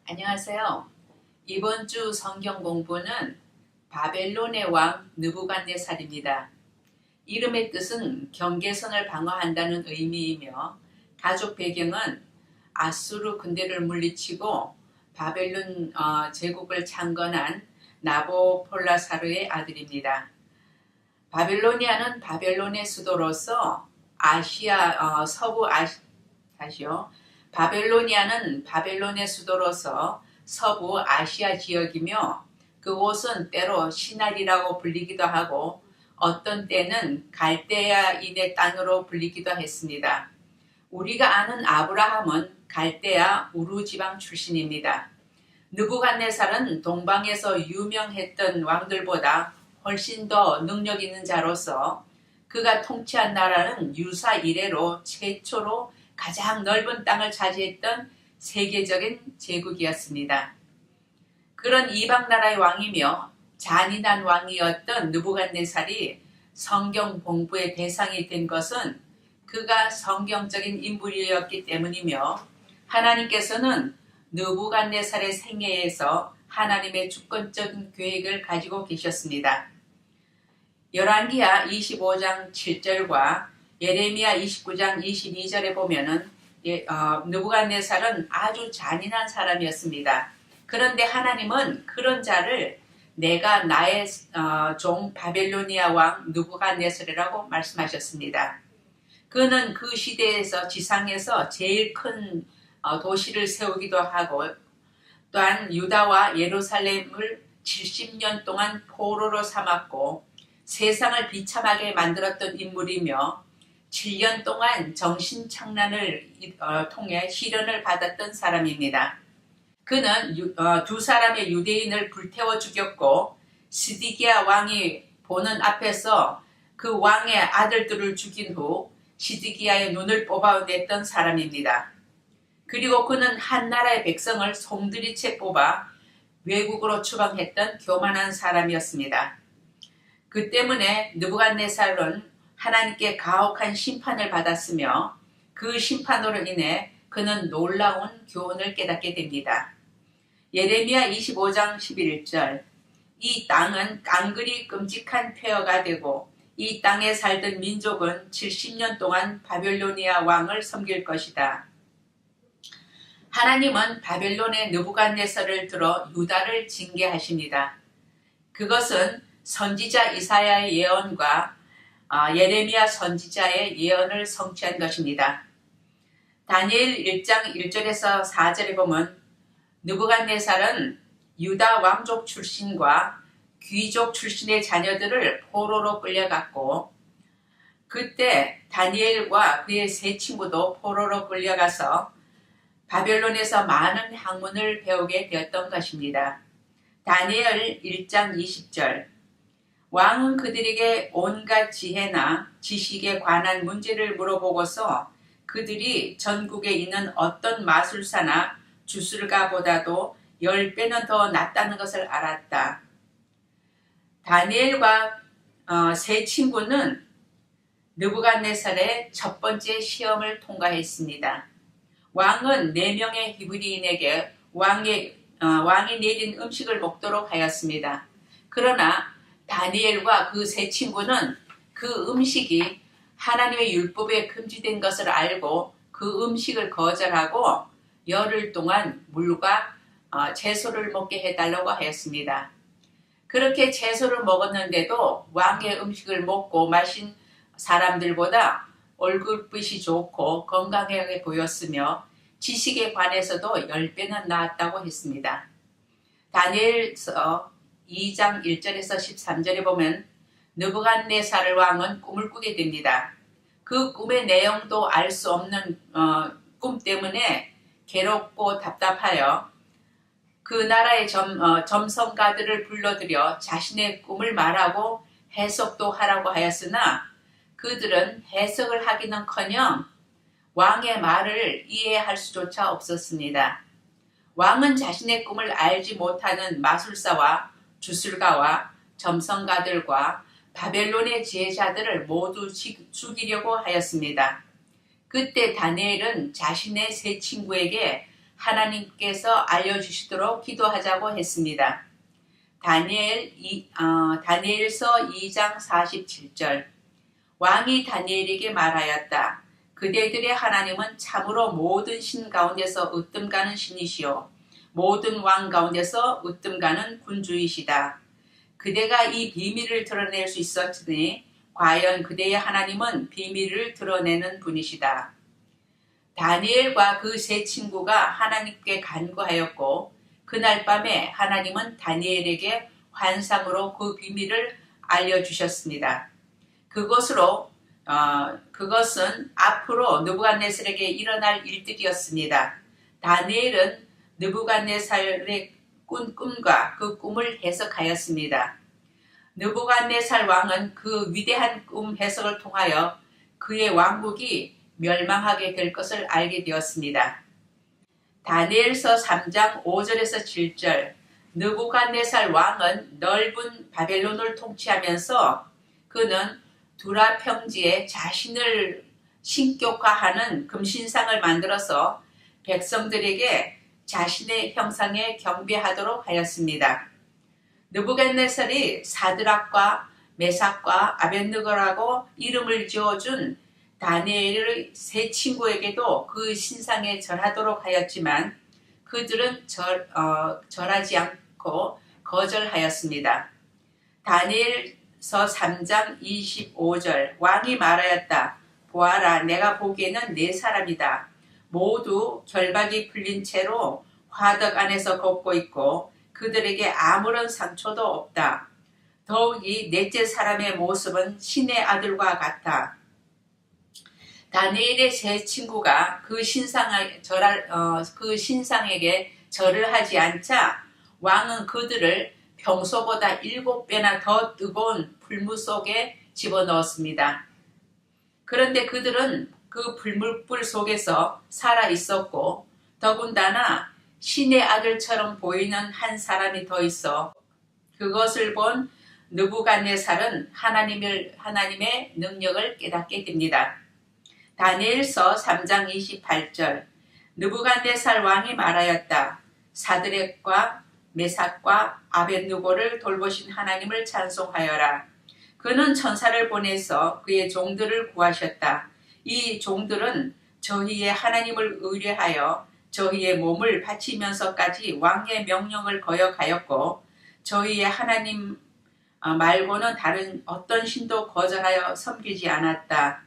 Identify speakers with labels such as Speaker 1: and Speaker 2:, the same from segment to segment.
Speaker 1: 안녕하세요. 이번 주 성경 공부는 바벨론의 왕 느부갓네살입니다. 이름의 뜻은 경계선을 방어한다는 의미이며 가족 배경은 아수르 군대를 물리치고 바벨론 제국을 창건한 나보폴라사르의 아들입니다. 바벨로니아는 바벨론의 수도로서 바벨로니아는 바벨론의 수도로서 서부 아시아 지역이며 그곳은 때로 시나리라고 불리기도 하고 어떤 때는 갈대아인의 땅으로 불리기도 했습니다. 우리가 아는 아브라함은 갈대아 우루 지방 출신입니다. 느부갓네살은 동방에서 유명했던 왕들보다 훨씬 더 능력 있는 자로서 그가 통치한 나라는 유사 이래로 최초로 가장 넓은 땅을 차지했던 세계적인 제국이었습니다. 그런 이방 나라의 왕이며 잔인한 왕이었던 느부갓네살이 성경 공부의 대상이 된 것은 그가 성경적인 인물이었기 때문이며 하나님께서는 느부갓네살의 생애에서 하나님의 주권적인 계획을 가지고 계셨습니다. 열왕기하 25장 7절과 예레미야 29장 22절에 보면은 느부갓네살은 아주 잔인한 사람이었습니다. 그런데 하나님은 그런 자를 내가 나의 종 바벨로니아 왕 느부갓네살이라고 말씀하셨습니다. 그는 그 시대에서 지상에서 제일 큰 도시를 세우기도 하고 또한 유다와 예루살렘을 70년 동안 포로로 삼았고 세상을 비참하게 만들었던 인물이며 7년 동안 정신착란을 통해 시련을 받았던 사람입니다. 그는 두 사람의 유대인을 불태워 죽였고 시드기야 왕이 보는 앞에서 그 왕의 아들들을 죽인 후 시드기야의 눈을 뽑아냈던 사람입니다. 그리고 그는 한 나라의 백성을 송두리째 뽑아 외국으로 추방했던 교만한 사람이었습니다. 그 때문에 느부갓네살은 하나님께 가혹한 심판을 받았으며 그 심판으로 인해 그는 놀라운 교훈을 깨닫게 됩니다. 예레미야 25장 11절 이 땅은 깡그리 끔찍한 폐허가 되고 이 땅에 살던 민족은 70년 동안 바벨로니아 왕을 섬길 것이다. 하나님은 바벨론의 느부갓네살을 들어 유다를 징계하십니다. 그것은 선지자 이사야의 예언과 예레미야 선지자의 예언을 성취한 것입니다. 다니엘 1장 1절에서 4절에 보면 느부갓네살은 유다 왕족 출신과 귀족 출신의 자녀들을 포로로 끌려갔고 그때 다니엘과 그의 세 친구도 포로로 끌려가서 바벨론에서 많은 학문을 배우게 되었던 것입니다. 다니엘 1장 20절 왕은 그들에게 온갖 지혜나 지식에 관한 문제를 물어보고서 그들이 전국에 있는 어떤 마술사나 주술가보다도 10배는 더 낫다는 것을 알았다. 다니엘과 세 친구는 느부갓네살의 첫 번째 시험을 통과했습니다. 왕은 4명의 히브리인에게 왕이 내린 음식을 먹도록 하였습니다. 그러나 다니엘과 그 세 친구는 그 음식이 하나님의 율법에 금지된 것을 알고 그 음식을 거절하고 열흘 동안 물과 채소를 먹게 해달라고 하였습니다. 그렇게 채소를 먹었는데도 왕의 음식을 먹고 마신 사람들보다 얼굴빛이 좋고 건강하게 보였으며 지식에 관해서도 10배는 나았다고 했습니다. 다니엘서 2장 1절에서 13절에 보면 느부갓네살 왕은 꿈을 꾸게 됩니다. 그 꿈의 내용도 알 수 없는 꿈 때문에 괴롭고 답답하여 그 나라의 점성가들을 불러들여 자신의 꿈을 말하고 해석도 하라고 하였으나 그들은 해석을 하기는커녕 왕의 말을 이해할 수조차 없었습니다. 왕은 자신의 꿈을 알지 못하는 마술사와 주술가와 점성가들과 바벨론의 지혜자들을 모두 죽이려고 하였습니다. 그때 다니엘은 자신의 세 친구에게 하나님께서 알려주시도록 기도하자고 했습니다. 다니엘서 2장 47절. 왕이 다니엘에게 말하였다. 그대들의 하나님은 참으로 모든 신 가운데서 으뜸가는 신이시요 모든 왕 가운데서 으뜸가는 군주이시다. 그대가 이 비밀을 드러낼 수 있었으니 과연 그대의 하나님은 비밀을 드러내는 분이시다. 다니엘과 그 세 친구가 하나님께 간구하였고 그날 밤에 하나님은 다니엘에게 환상으로 그 비밀을 알려주셨습니다. 그것은 앞으로 느부갓네살에게 일어날 일들이었습니다. 다니엘은 느부갓네살의 꾼 꿈과 그 꿈을 해석하였습니다. 느부갓네살 왕은 그 위대한 꿈 해석을 통하여 그의 왕국이 멸망하게 될 것을 알게 되었습니다. 다니엘서 3장 5절에서 7절. 느부갓네살 왕은 넓은 바벨론을 통치하면서 그는 두라 평지에 자신을 신격화하는 금신상을 만들어서 백성들에게 자신의 형상에 경배하도록 하였습니다. 느부갓네살이 사드락과 메삭과 아벳느고라고 이름을 지어준 다니엘의 세 친구에게도 그 신상에 절하도록 하였지만 그들은 절하지 않고 거절하였습니다. 다니엘서 3장 25절. 왕이 말하였다. 보아라, 내가 보기에는 네 사람이다. 모두 결박이 풀린 채로 화덕 안에서 걷고 있고 그들에게 아무런 상처도 없다. 더욱이 넷째 사람의 모습은 신의 아들과 같아. 다니엘의 세 친구가 그 신상에게 절을 하지 않자 왕은 그들을 평소보다 7배나 더 뜨거운 불물 속에 집어넣었습니다. 그런데 그들은 그 불물불 속에서 살아 있었고 더군다나 신의 아들처럼 보이는 한 사람이 더 있어 그것을 본 느부갓네살은 하나님의 능력을 깨닫게 됩니다. 다니엘서 3장 28절. 느부갓네살 왕이 말하였다. 사드락과 메삭과 아벳느고를 돌보신 하나님을 찬송하여라. 그는 천사를 보내서 그의 종들을 구하셨다. 이 종들은 저희의 하나님을 의뢰하여 저희의 몸을 바치면서까지 왕의 명령을 거역하였고 저희의 하나님 말고는 다른 어떤 신도 거절하여 섬기지 않았다.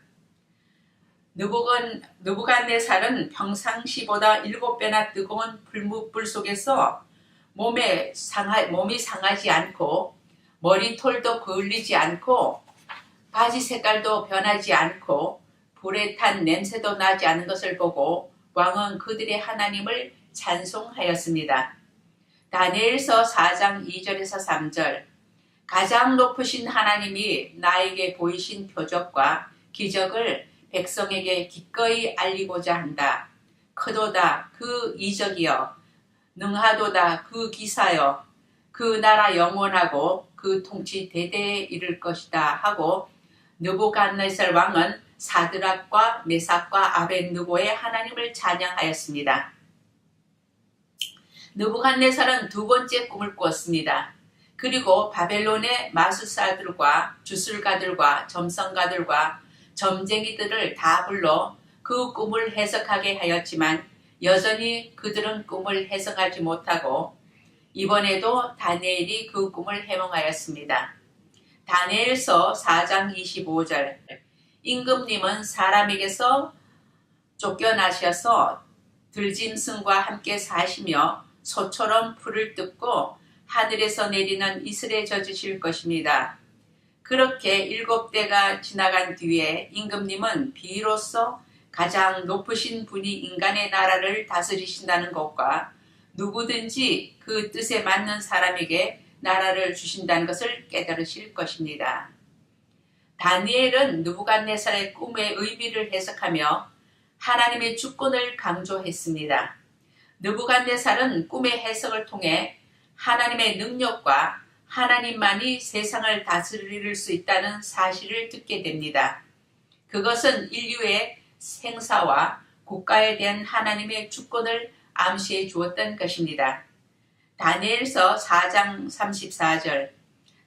Speaker 1: 느부갓네살은 평상시보다 7배나 뜨거운 불 속에서 몸이 상하지 않고 머리털도 그을리지 않고 바지 색깔도 변하지 않고 불에 탄 냄새도 나지 않은 것을 보고 왕은 그들의 하나님을 찬송하였습니다. 다니엘서 4장 2절에서 3절. 가장 높으신 하나님이 나에게 보이신 표적과 기적을 백성에게 기꺼이 알리고자 한다. 크도다 그 이적이여, 능하도다 그 기사여, 그 나라 영원하고 그 통치 대대에 이를 것이다 하고 느부갓네살 왕은 사드락과 메삭과 아벳느고의 하나님을 찬양하였습니다. 느부갓네살은 두 번째 꿈을 꾸었습니다. 그리고 바벨론의 마술사들과 주술가들과 점성가들과 점쟁이들을 다 불러 그 꿈을 해석하게 하였지만 여전히 그들은 꿈을 해석하지 못하고 이번에도 다니엘이 그 꿈을 해몽하였습니다. 다니엘서 4장 25절. 임금님은 사람에게서 쫓겨나셔서 들짐승과 함께 사시며 소처럼 풀을 뜯고 하늘에서 내리는 이슬에 젖으실 것입니다. 그렇게 7대가 지나간 뒤에 임금님은 비로소 가장 높으신 분이 인간의 나라를 다스리신다는 것과 누구든지 그 뜻에 맞는 사람에게 나라를 주신다는 것을 깨달으실 것입니다. 다니엘은 느부갓네살의 꿈의 의미를 해석하며 하나님의 주권을 강조했습니다. 느부갓네살은 꿈의 해석을 통해 하나님의 능력과 하나님만이 세상을 다스릴 수 있다는 사실을 듣게 됩니다. 그것은 인류의 생사와 국가에 대한 하나님의 주권을 암시해 주었던 것입니다. 다니엘서 4장 34절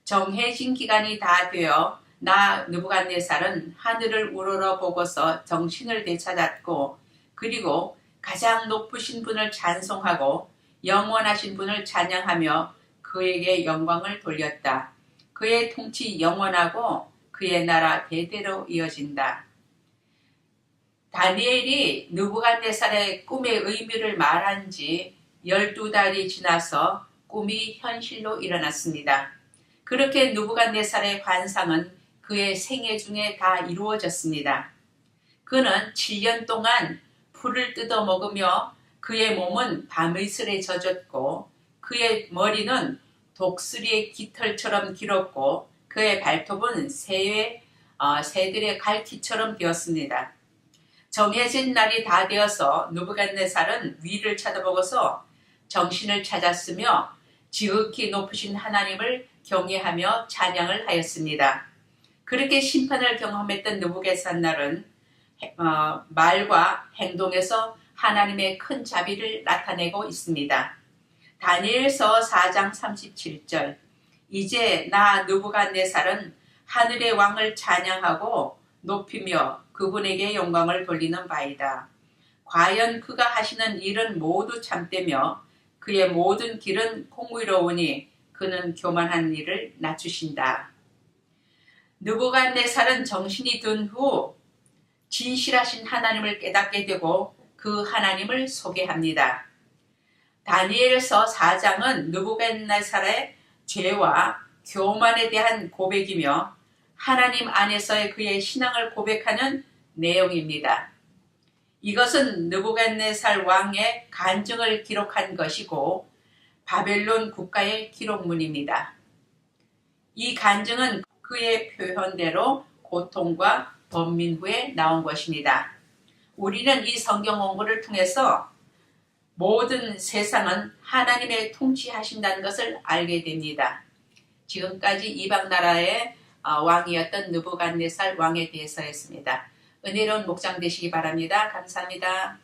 Speaker 1: 정해진 기간이 다 되어 나 느부갓네살은 하늘을 우러러 보고서 정신을 되찾았고 그리고 가장 높으신 분을 찬송하고 영원하신 분을 찬양하며 그에게 영광을 돌렸다. 그의 통치 영원하고 그의 나라 대대로 이어진다. 다니엘이 느부갓네살의 꿈의 의미를 말한 지 12달이 지나서 꿈이 현실로 일어났습니다. 그렇게 느부갓네살의 환상은 그의 생애 중에 다 이루어졌습니다. 그는 7년 동안 풀을 뜯어 먹으며 그의 몸은 밤이슬에 젖었고 그의 머리는 독수리의 깃털처럼 길었고 그의 발톱은 새들의 갈퀴처럼 되었습니다. 정해진 날이 다 되어서 느부갓네살은 위를 쳐다보고서 정신을 찾았으며 지극히 높으신 하나님을 경외하며 찬양을 하였습니다. 그렇게 심판을 경험했던 느부갓네살은 말과 행동에서 하나님의 큰 자비를 나타내고 있습니다. 다니엘서 4장 37절 이제 나 느부갓네살은 하늘의 왕을 찬양하고 높이며 그분에게 영광을 돌리는 바이다. 과연 그가 하시는 일은 모두 참되며 그의 모든 길은 공의로우니 그는 교만한 일을 낮추신다. 느부갓네살은 정신이 든 후 진실하신 하나님을 깨닫게 되고 그 하나님을 소개합니다. 다니엘서 4장은 느부갓네살의 죄와 교만에 대한 고백이며 하나님 안에서의 그의 신앙을 고백하는 내용입니다. 이것은 느부갓네살 왕의 간증을 기록한 것이고 바벨론 국가의 기록문입니다. 이 간증은 그의 표현대로 고통과 번민 후에 나온 것입니다. 우리는 이 성경 공부를 통해서 모든 세상은 하나님의 통치하신다는 것을 알게 됩니다. 지금까지 이방 나라의 왕이었던 느부갓네살 왕에 대해서 했습니다. 은혜로운 목장 되시기 바랍니다. 감사합니다.